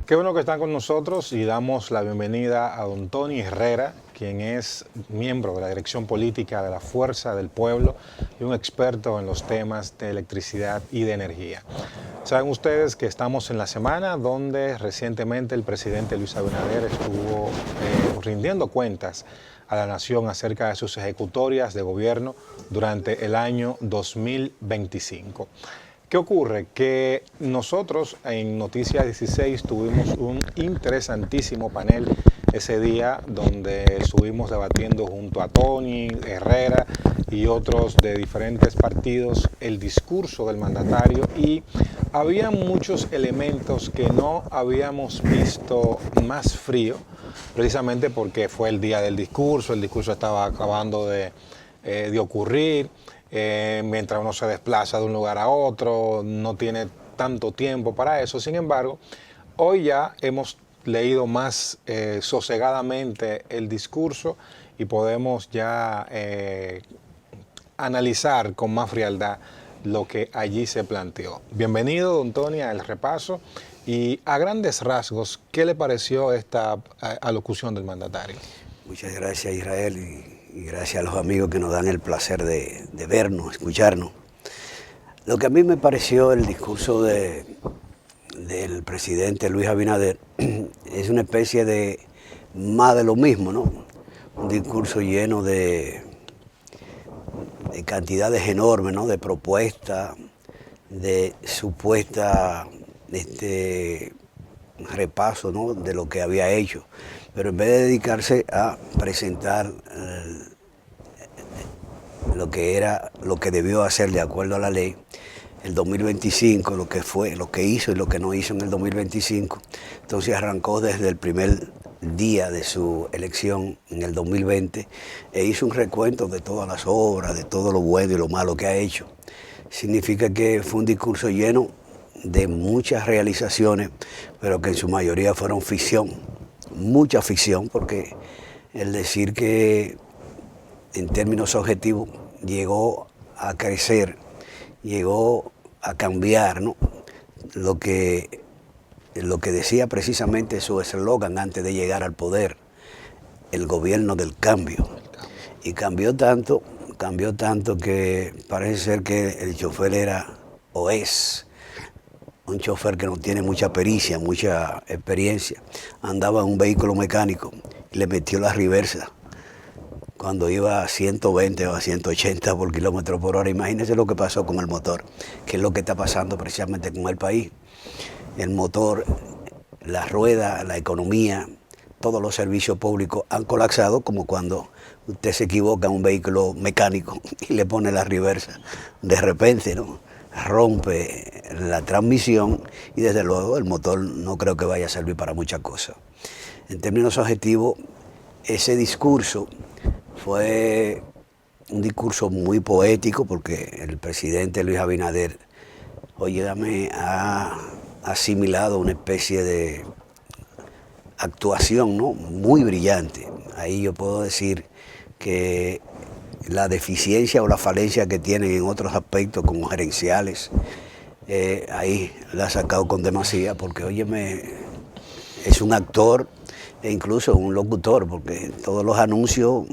Qué bueno que están con nosotros y damos la bienvenida a don Tony Herrera, quien es miembro de la Dirección Política de la Fuerza del Pueblo y un experto en los temas de electricidad y de energía. Saben ustedes que estamos en la semana donde recientemente el presidente Luis Abinader estuvo rindiendo cuentas a la nación acerca de sus ejecutorias de gobierno durante el año 2025. ¿Qué ocurre? Que nosotros en Noticias 16 tuvimos un interesantísimo panel ese día donde estuvimos debatiendo junto a Tony Herrera y otros de diferentes partidos el discurso del mandatario, y había muchos elementos que no habíamos visto más frío, precisamente porque fue el día del discurso, el discurso estaba acabando de ocurrir. Mientras uno se desplaza de un lugar a otro, no tiene tanto tiempo para eso. Sin embargo, hoy ya hemos leído más sosegadamente el discurso y podemos ya analizar con más frialdad lo que allí se planteó. Bienvenido, don Tony, al repaso. Y a grandes rasgos, ¿qué le pareció esta alocución del mandatario? Muchas gracias, Israel, y gracias a los amigos que nos dan el placer de vernos, escucharnos. Lo que a mí me pareció el discurso del presidente Luis Abinader es una especie de más de lo mismo, ¿no? Un discurso lleno de cantidades enormes, ¿no? De propuestas, de supuesta repaso, ¿no? De lo que había hecho. Pero en vez de dedicarse a presentar lo que debió hacer de acuerdo a la ley, el 2025, lo que hizo y lo que no hizo en el 2025, entonces arrancó desde el primer día de su elección en el 2020 e hizo un recuento de todas las obras, de todo lo bueno y lo malo que ha hecho. Significa que fue un discurso lleno de muchas realizaciones, pero que en su mayoría fueron ficción. Mucha ficción, porque el decir que en términos objetivos llegó a crecer, llegó a cambiar, ¿no? Lo que decía precisamente su eslogan antes de llegar al poder, el gobierno del cambio. Y cambió tanto que parece ser que el chofer era o es un chofer que no tiene mucha pericia, mucha experiencia. Andaba en un vehículo mecánico y le metió la reversa cuando iba a 120 o a 180 por kilómetro por hora. Imagínense lo que pasó con el motor, que es lo que está pasando precisamente con el país. El motor, la rueda, la economía, todos los servicios públicos han colapsado, como cuando usted se equivoca en un vehículo mecánico y le pone la reversa. De repente, ¿no? Rompe la transmisión y desde luego el motor no creo que vaya a servir para muchas cosas. En términos objetivos, ese discurso fue un discurso muy poético, porque el presidente Luis Abinader, óyeme, ha asimilado una especie de actuación, ¿no? Muy brillante. Ahí yo puedo decir que la deficiencia o la falencia que tienen en otros aspectos como gerenciales, ahí la ha sacado con demasía, porque óyeme, es un actor e incluso un locutor, porque todos los anuncios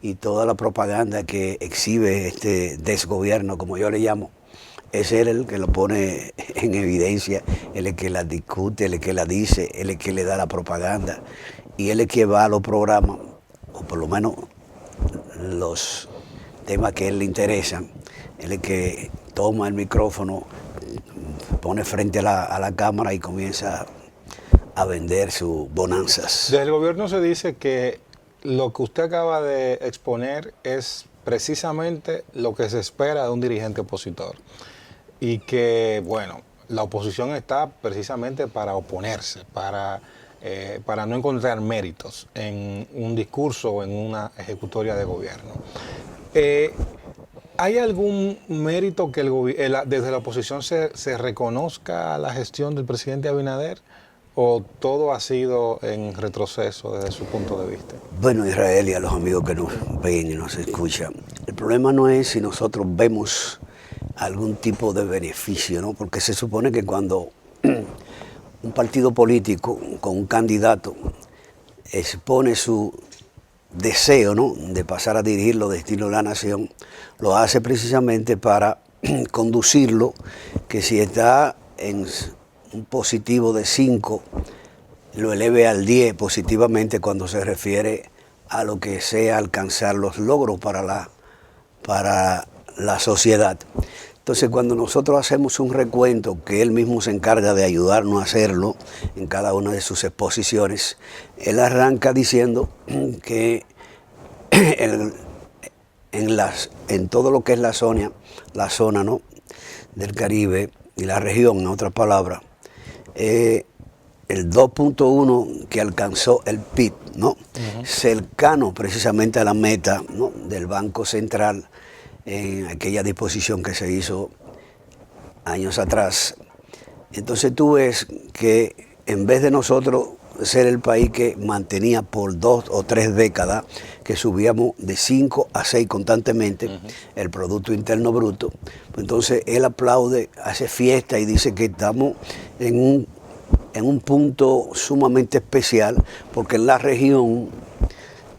y toda la propaganda que exhibe este desgobierno, como yo le llamo, es él el que lo pone en evidencia, él es el que la discute, él es el que la dice, él es el que le da la propaganda, y él es el que va a los programas, o por lo menos los temas que a él le interesan, él es el que toma el micrófono, pone frente a la cámara y comienza a vender sus bonanzas. Desde el gobierno se dice que lo que usted acaba de exponer es precisamente lo que se espera de un dirigente opositor, y que, bueno, la oposición está precisamente para oponerse, para no encontrar méritos en un discurso o en una ejecutoria de gobierno. ¿Hay algún mérito que desde la oposición se reconozca a la gestión del presidente Abinader, o todo ha sido en retroceso desde su punto de vista? Bueno, Israel, y a los amigos que nos ven y nos escuchan, el problema no es si nosotros vemos algún tipo de beneficio, ¿no? Porque se supone que cuando un partido político con un candidato expone su deseo, ¿no?, de pasar a dirigir los destinos de la nación, lo hace precisamente para conducirlo, que si está en un positivo de 5, lo eleve al 10 positivamente cuando se refiere a lo que sea alcanzar los logros para la sociedad. Entonces, cuando nosotros hacemos un recuento, que él mismo se encarga de ayudarnos a hacerlo en cada una de sus exposiciones, él arranca diciendo que en todo lo que es la zona, ¿no?, del Caribe y la región, en otras palabras, el 2.1 que alcanzó el PIB, ¿no?, cercano precisamente a la meta, ¿no?, del Banco Central, en aquella disposición que se hizo años atrás. Entonces tú ves que en vez de nosotros ser el país que mantenía por 2 o 3 décadas, que subíamos de 5 a 6 constantemente el Producto Interno Bruto, pues entonces él aplaude, hace fiesta y dice que estamos en un punto sumamente especial, porque en la región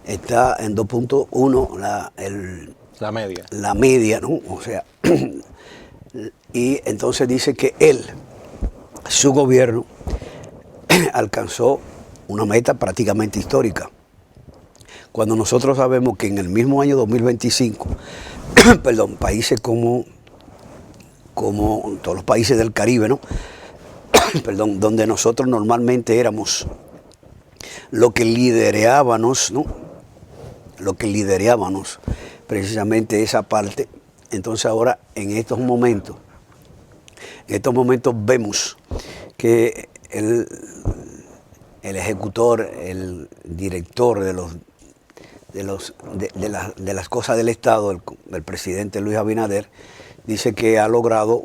está en 2.1 la media, ¿no? O sea, y entonces dice que su gobierno, alcanzó una meta prácticamente histórica. Cuando nosotros sabemos que en el mismo año 2025, perdón, países como todos los países del Caribe, ¿no?, perdón, donde nosotros normalmente éramos lo que liderábamos, ¿no?, precisamente esa parte. Entonces ahora en estos momentos vemos que el ejecutor, el director de las cosas del Estado, el presidente Luis Abinader, dice que ha logrado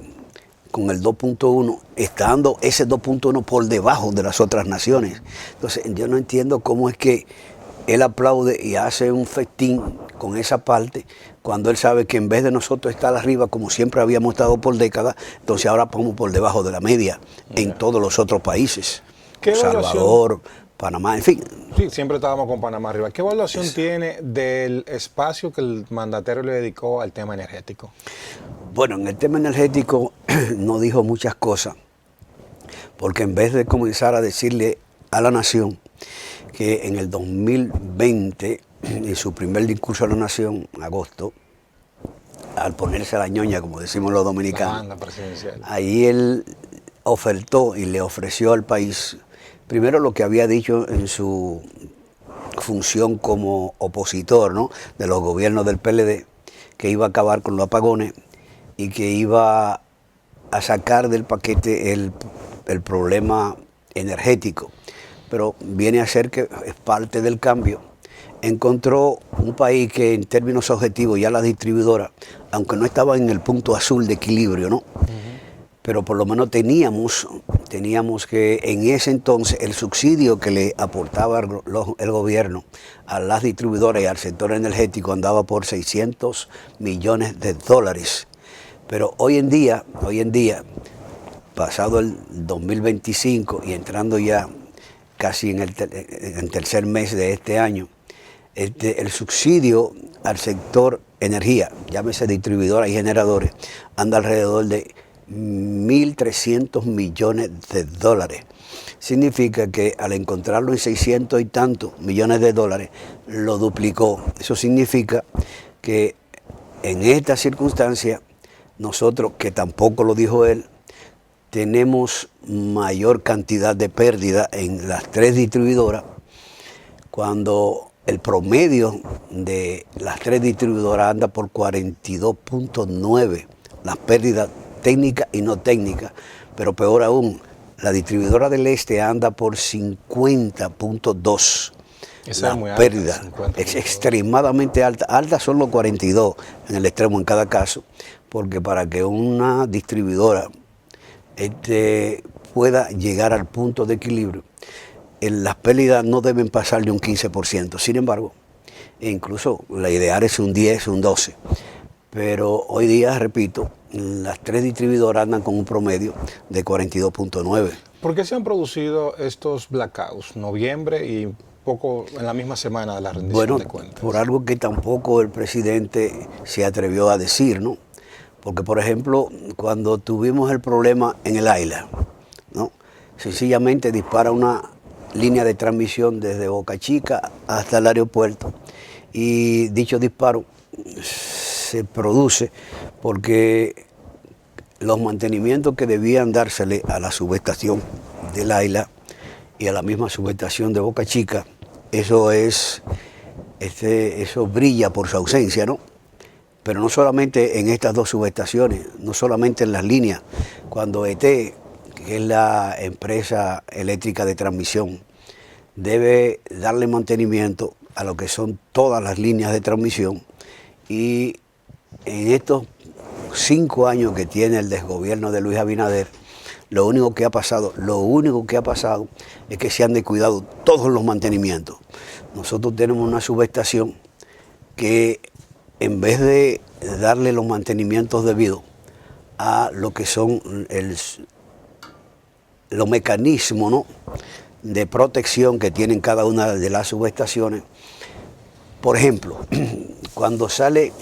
con el 2.1, estando ese 2.1 por debajo de las otras naciones. Entonces yo no entiendo cómo es que él aplaude y hace un festín con esa parte, cuando él sabe que en vez de nosotros estar arriba, como siempre habíamos estado por décadas, entonces ahora vamos por debajo de la media en todos los otros países. Salvador, Panamá, en fin. Sí, siempre estábamos con Panamá arriba. ¿Qué evaluación tiene del espacio que el mandatario le dedicó al tema energético? Bueno, en el tema energético no dijo muchas cosas, porque en vez de comenzar a decirle a la nación que en el 2020, en su primer discurso a la nación, en agosto, al ponerse la ñoña, como decimos los dominicanos, la presidencial, ahí él ofertó y le ofreció al país, primero lo que había dicho en su función como opositor, ¿no?, de los gobiernos del PLD, que iba a acabar con los apagones y que iba a sacar del paquete el problema energético. Pero viene a ser que es parte del cambio. Encontró un país que en términos objetivos ya las distribuidoras, aunque no estaban en el punto azul de equilibrio, ¿no?, pero por lo menos teníamos que en ese entonces el subsidio que le aportaba el gobierno a las distribuidoras y al sector energético andaba por $600 millones. Pero hoy en día, pasado el 2025 y entrando ya casi en el tercer mes de este año, el subsidio al sector energía, llámese distribuidoras y generadores, anda alrededor de $1.300 millones. Significa que al encontrarlo en 600 y tantos millones de dólares, lo duplicó. Eso significa que en esta circunstancia, nosotros, que tampoco lo dijo él, tenemos mayor cantidad de pérdida en las 3 distribuidoras, cuando el promedio de las 3 distribuidoras anda por 42.9, las pérdidas técnicas y no técnicas, pero peor aún, la distribuidora del Este anda por 50.2. Esa es muy alta, pérdida es extremadamente alta. Alta son los 42 en el extremo en cada caso, porque para que una distribuidora pueda llegar al punto de equilibrio, las pérdidas no deben pasar de un 15%. Sin embargo, incluso la ideal es un 10, un 12. Pero hoy día, repito, las 3 distribuidoras andan con un promedio de 42.9. ¿Por qué se han producido estos blackouts? Noviembre y poco en la misma semana de la rendición de cuentas. Por algo que tampoco el presidente se atrevió a decir, ¿no? Porque, por ejemplo, cuando tuvimos el problema en el Aila, ¿no? Sencillamente dispara una línea de transmisión desde Boca Chica hasta el aeropuerto y dicho disparo se produce porque los mantenimientos que debían dársele a la subestación del Aila y a la misma subestación de Boca Chica, eso brilla por su ausencia, ¿no? Pero no solamente en estas dos subestaciones, no solamente en las líneas, cuando ET, que es la empresa eléctrica de transmisión, debe darle mantenimiento a lo que son todas las líneas de transmisión, y en estos 5 años que tiene el desgobierno de Luis Abinader, lo único que ha pasado es que se han descuidado todos los mantenimientos. Nosotros tenemos una subestación que en vez de darle los mantenimientos debidos a lo que son los mecanismos, ¿no?, de protección que tienen cada una de las subestaciones. Por ejemplo, cuando sale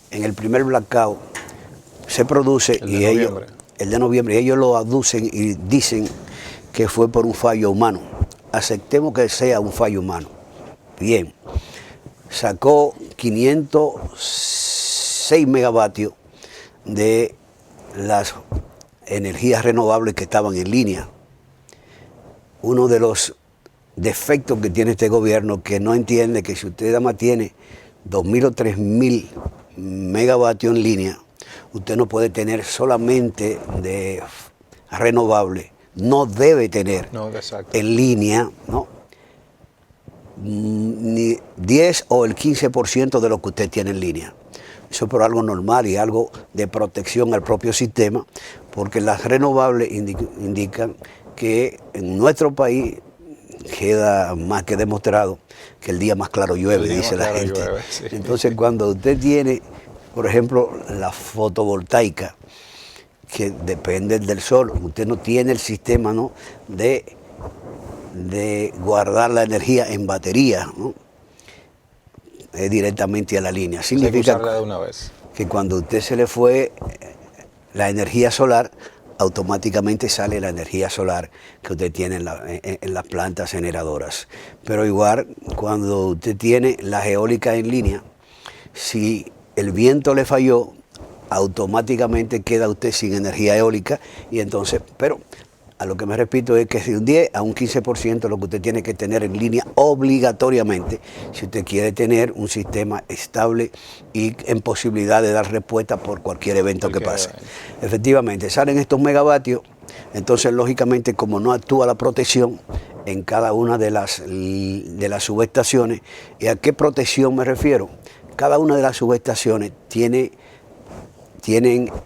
en el primer blackout, se produce el de noviembre, y ellos lo aducen y dicen que fue por un fallo humano. Aceptemos que sea un fallo humano. Bien, sacó 506 megavatios de las energías renovables que estaban en línea. Uno de los defectos que tiene este gobierno, que no entiende que si usted además tiene 2.000 o 3.000 megavatios en línea, usted no puede tener solamente de renovable, no debe tener en línea, ¿no?, ni 10 o el 15% de lo que usted tiene en línea. Eso es por algo normal y algo de protección al propio sistema, porque las renovables indican que en nuestro país queda más que demostrado que el día más claro llueve, dice la gente. Llueve, sí. Entonces, cuando usted tiene, por ejemplo, la fotovoltaica, que depende del sol, usted no tiene el sistema, ¿no?, de guardar la energía en batería, ¿no?, directamente a la línea. Significa de una vez, que cuando a usted se le fue la energía solar, automáticamente sale la energía solar que usted tiene en las plantas generadoras. Pero igual, cuando usted tiene las eólicas en línea, si el viento le falló, automáticamente queda usted sin energía eólica, y entonces, pero a lo que me repito es que de un 10 a un 15% lo que usted tiene que tener en línea obligatoriamente, si usted quiere tener un sistema estable y en posibilidad de dar respuesta por cualquier evento que pase. Efectivamente, salen estos megavatios, entonces lógicamente como no actúa la protección en cada una de las subestaciones, ¿y a qué protección me refiero? Cada una de las subestaciones tienen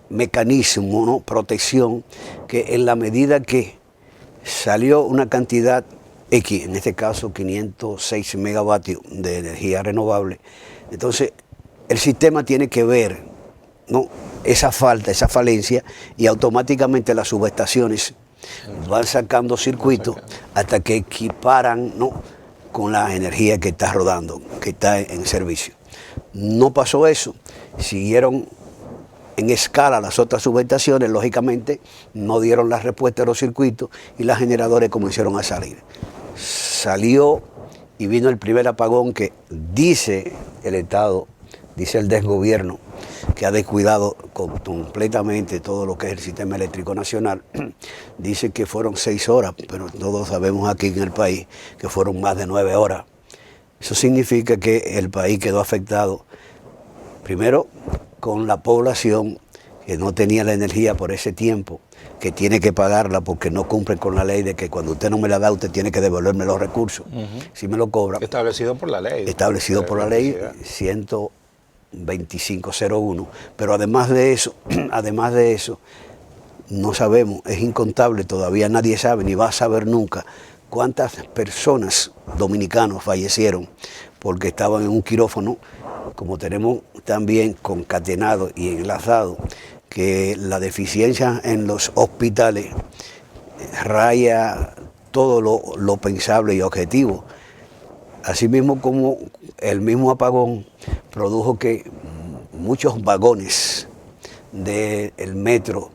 mecanismos, ¿no?, protección, que en la medida que salió una cantidad X, en este caso 506 megavatios de energía renovable, entonces el sistema tiene que ver, ¿no?, esa falta, esa falencia, y automáticamente las subestaciones van sacando circuitos hasta que equiparan, ¿no?, con la energía que está rodando, que está en servicio. No pasó eso, siguieron en escala las otras subestaciones, lógicamente no dieron la respuesta a los circuitos y los generadores comenzaron a salir. Salió y vino el primer apagón que dice el Estado, dice el desgobierno, que ha descuidado completamente todo lo que es el sistema eléctrico nacional. Dice que fueron 6 horas, pero todos sabemos aquí en el país que fueron más de 9 horas. Eso significa que el país quedó afectado, primero, con la población que no tenía la energía por ese tiempo, que tiene que pagarla porque no cumple con la ley de que cuando usted no me la da, usted tiene que devolverme los recursos. Si me lo cobra. Establecido por la ley. Establecido por la ley 125.01. Pero además de eso, no sabemos, es incontable, todavía nadie sabe ni va a saber nunca cuántas personas dominicanos fallecieron porque estaban en un quirófano, como tenemos también concatenado y enlazado que la deficiencia en los hospitales raya todo lo pensable y objetivo. Asimismo como el mismo apagón produjo que muchos vagones del metro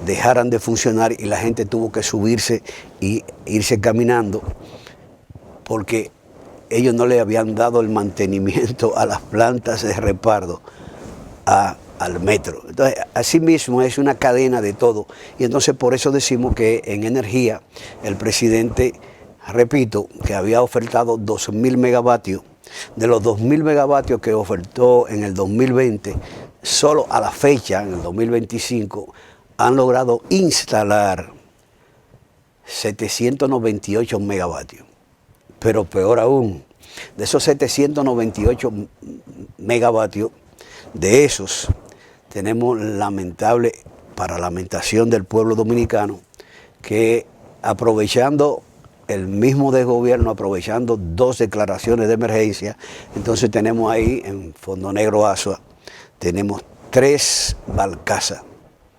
dejaran de funcionar y la gente tuvo que subirse y irse caminando porque ellos no le habían dado el mantenimiento a las plantas de reparto al metro. Entonces, asimismo es una cadena de todo. Y entonces por eso decimos que en energía el presidente, repito, que había ofertado 2.000 megavatios. De los 2.000 megavatios que ofertó en el 2020, solo a la fecha, en el 2025, han logrado instalar 798 megavatios. Pero peor aún, de esos 798 megavatios, de esos tenemos para lamentación del pueblo dominicano, que aprovechando el mismo de gobierno, aprovechando 2 declaraciones de emergencia, entonces tenemos ahí en Fondo Negro Asua, tenemos 3 barcazas.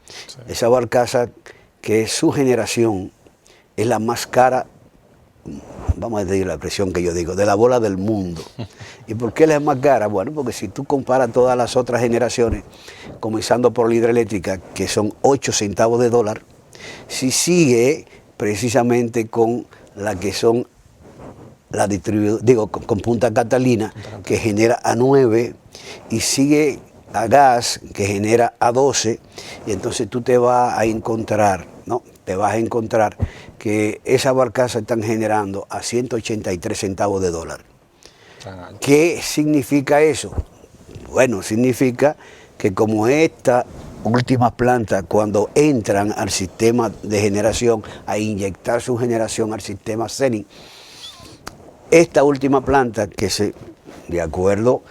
Sí. Esa barcaza que su generación es la más cara, vamos a decir la expresión que yo digo, de la bola del mundo. ¿Y por qué es más cara? Bueno, porque si tú comparas todas las otras generaciones, comenzando por la hidroeléctrica, que son 8 centavos de dólar, si sigue precisamente con la que son la con Punta Catalina, que genera a 9, y sigue a gas, que genera a 12, y entonces tú te vas a encontrar, ¿no? Te vas a encontrar que esas barcazas están generando a 183 centavos de dólar. ¿Qué significa eso? Bueno, significa que como estas últimas plantas, cuando entran al sistema de generación, a inyectar su generación al sistema CENI, esta última planta, de acuerdo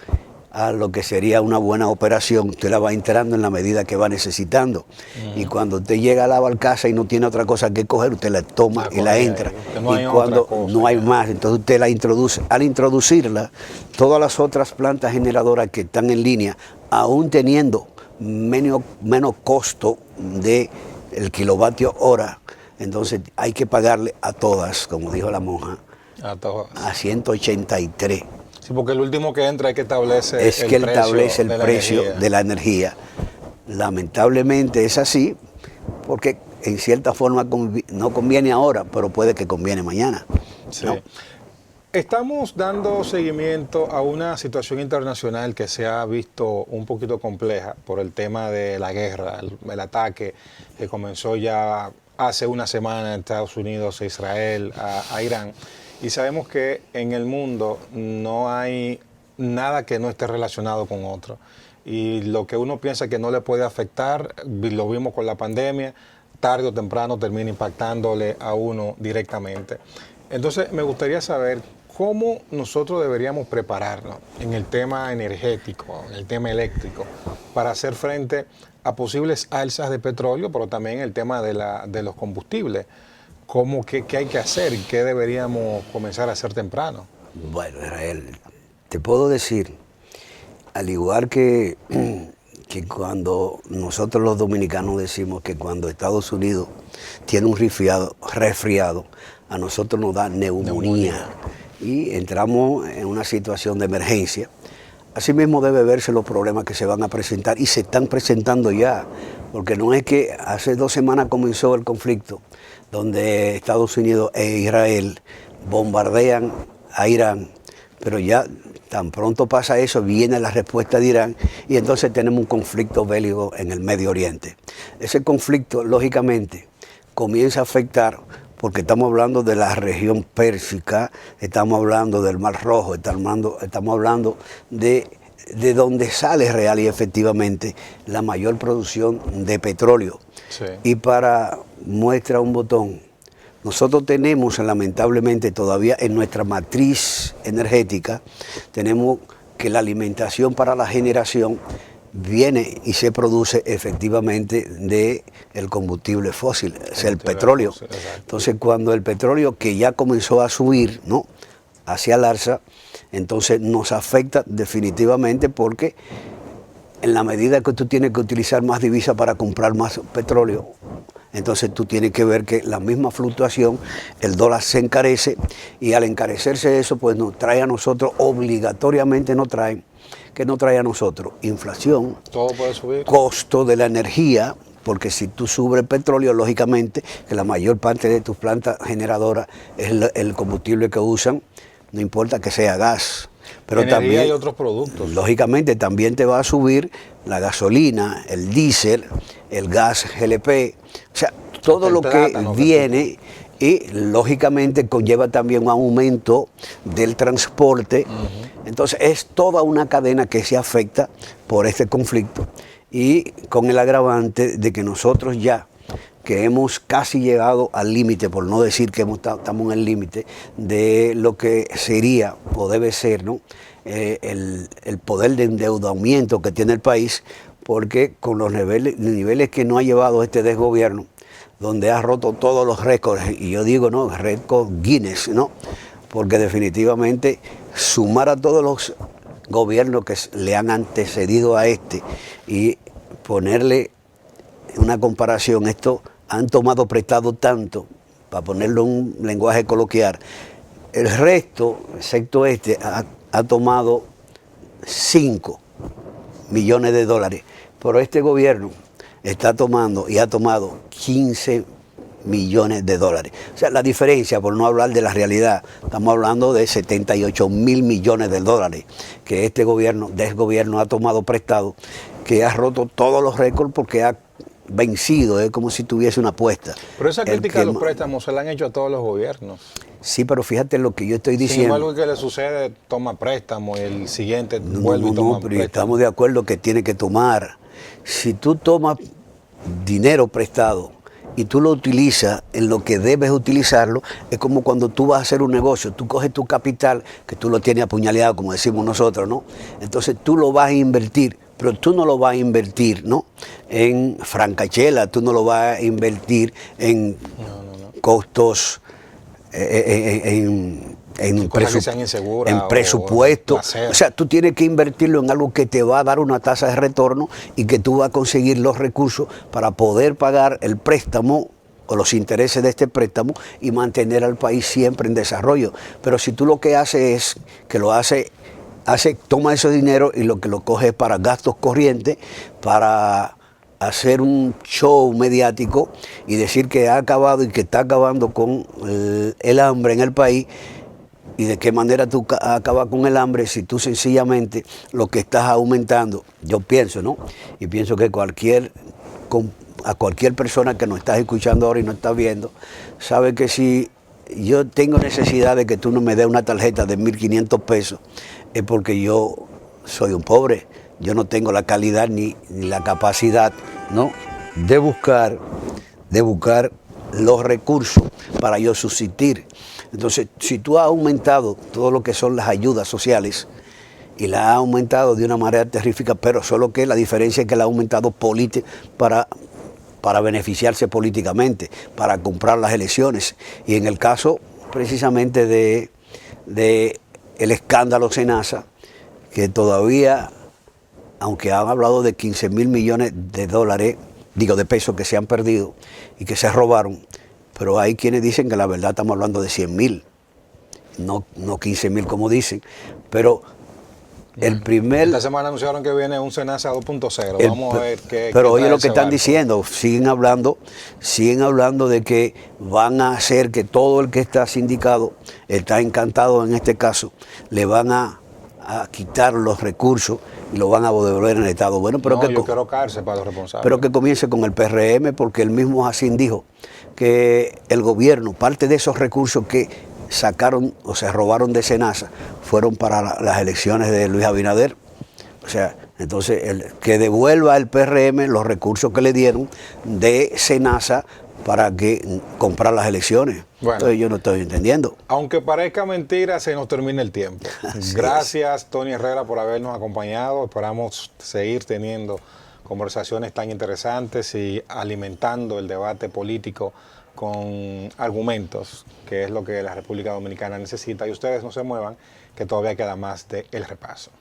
a lo que sería una buena operación, usted la va entrando en la medida que va necesitando. Y cuando usted llega a la barcaza y no tiene otra cosa que coger, usted la toma y la entra. Y cuando no hay más, entonces usted la introduce. Al introducirla, todas las otras plantas generadoras que están en línea, aún teniendo menos costo del kilovatio hora, entonces hay que pagarle a todas, como dijo la monja, a 183. Sí, porque el último que entra es que establece el precio de la energía. Lamentablemente es así, porque en cierta forma no conviene ahora, pero puede que conviene mañana. Sí. ¿No? Estamos dando seguimiento a una situación internacional que se ha visto un poquito compleja por el tema de la guerra, el ataque que comenzó ya hace una semana en Estados Unidos, Israel, a Irán. Y sabemos que en el mundo no hay nada que no esté relacionado con otro. Y lo que uno piensa que no le puede afectar, lo vimos con la pandemia, tarde o temprano termina impactándole a uno directamente. Entonces me gustaría saber cómo nosotros deberíamos prepararnos en el tema energético, en el tema eléctrico, para hacer frente a posibles alzas de petróleo, pero también el tema de los combustibles. ¿Qué hay que hacer y qué deberíamos comenzar a hacer temprano? Bueno, Israel, te puedo decir, al igual que cuando nosotros los dominicanos decimos que cuando Estados Unidos tiene un resfriado, a nosotros nos da neumonía y entramos en una situación de emergencia. Asimismo debe verse los problemas que se van a presentar y se están presentando ya, porque no es que hace 2 semanas comenzó el conflicto donde Estados Unidos e Israel bombardean a Irán, pero ya tan pronto pasa eso, viene la respuesta de Irán y entonces tenemos un conflicto bélico en el Medio Oriente. Ese conflicto, lógicamente, comienza a afectar, porque estamos hablando de la región pérsica, estamos hablando del Mar Rojo, estamos hablando de donde sale real y efectivamente la mayor producción de petróleo. Sí. Y para muestra un botón, nosotros tenemos lamentablemente todavía en nuestra matriz energética, tenemos que la alimentación para la generación viene y se produce efectivamente del combustible fósil, es el petróleo. Fósil, entonces cuando el petróleo que ya comenzó a subir, ¿no?, hacia el alza, entonces nos afecta definitivamente porque en la medida que tú tienes que utilizar más divisas para comprar más petróleo, entonces tú tienes que ver que la misma fluctuación, el dólar se encarece y al encarecerse eso, pues nos trae a nosotros, obligatoriamente ¿qué nos trae a nosotros? Inflación, Todo puede subir. costo de la energía, porque si tú subes el petróleo, lógicamente, que la mayor parte de tus plantas generadoras es el combustible que usan, no importa que sea gas. Pero Energía también, y otros productos. lógicamente, también te va a subir la gasolina, el diésel, el gas GLP, o sea, todo El lo plátano, que viene y lógicamente conlleva también un aumento del transporte. Entonces es toda una cadena que se afecta por este conflicto y con el agravante de que nosotros ya que hemos casi llegado al límite, por no decir que estamos en el límite, de lo que sería o debe ser, ¿no? El poder de endeudamiento que tiene el país, porque con los niveles que no ha llevado este desgobierno, donde ha roto todos los récords, y yo digo, no, récord Guinness, ¿no? Porque definitivamente sumar a todos los gobiernos que le han antecedido a este y ponerle una comparación, esto han tomado prestado tanto, para ponerlo en un lenguaje coloquial, el resto, excepto este, ha tomado 5 millones de dólares, pero este gobierno está tomando y ha tomado 15 millones de dólares. O sea, la diferencia, por no hablar de la realidad, estamos hablando de 78.000 millones de dólares que este gobierno, desgobierno, ha tomado prestado, que ha roto todos los récords porque ha vencido, es como si tuviese una apuesta. Pero esa crítica de los préstamos se la han hecho a todos los gobiernos. Sí, pero fíjate lo que yo estoy diciendo. Sin embargo, que le sucede, toma préstamo, el siguiente vuelve y toma pero préstamo. estamos de acuerdo que tiene que tomar. Si tú tomas dinero prestado y tú lo utilizas en lo que debes utilizarlo, es como cuando tú vas a hacer un negocio, tú coges tu capital, que tú lo tienes apuñaleado, como decimos nosotros, ¿no? Entonces tú lo vas a invertir, pero tú no lo vas a invertir, ¿no? En francachela, tú no lo vas a invertir en costos, en presupuesto. O sea, tú tienes que invertirlo en algo que te va a dar una tasa de retorno y que tú vas a conseguir los recursos para poder pagar el préstamo o los intereses de este préstamo y mantener al país siempre en desarrollo. Pero si tú lo que haces es que toma ese dinero y lo que lo coge es para gastos corrientes, para hacer un show mediático y decir que ha acabado y que está acabando con el hambre en el país. ¿Y de qué manera tú acabas con el hambre si tú sencillamente lo que estás aumentando? Yo pienso, ¿no? Y pienso que a cualquier persona que nos está escuchando ahora y nos está viendo, sabe que si yo tengo necesidad de que tú no me des una tarjeta de 1.500 pesos, es porque yo soy un pobre. Yo no tengo la calidad ni la capacidad, ¿no?, de buscar los recursos para yo subsistir. Entonces, si tú has aumentado todo lo que son las ayudas sociales y las has aumentado de una manera terrífica, pero solo que la diferencia es que la has aumentado para beneficiarse políticamente, para comprar las elecciones. Y en el caso precisamente de el escándalo Senasa, que todavía, aunque han hablado de 15.000 millones de dólares, de pesos que se han perdido y que se robaron, pero hay quienes dicen que la verdad estamos hablando de 100.000, no 15.000 como dicen, pero Esta semana anunciaron que viene un Senasa 2.0, vamos a ver qué. Pero oye lo que están diciendo, siguen hablando de que van a hacer que todo el que está sindicado, está encantado en este caso, le van a quitar los recursos y lo van a devolver en el Estado. Bueno, pero yo quiero cárcel para los responsables. Pero que comience con el PRM, porque el mismo Jacín dijo que el gobierno, parte de esos recursos que sacaron o se robaron de Senasa, fueron para las elecciones de Luis Abinader. O sea, entonces que devuelva el PRM los recursos que le dieron de Senasa para que comprar las elecciones. Bueno, entonces yo no estoy entendiendo. Aunque parezca mentira, se nos termina el tiempo. Gracias, Tony Herrera, por habernos acompañado. Esperamos seguir teniendo conversaciones tan interesantes y alimentando el debate político con argumentos, que es lo que la República Dominicana necesita. Y ustedes no se muevan, que todavía queda más de El Repaso.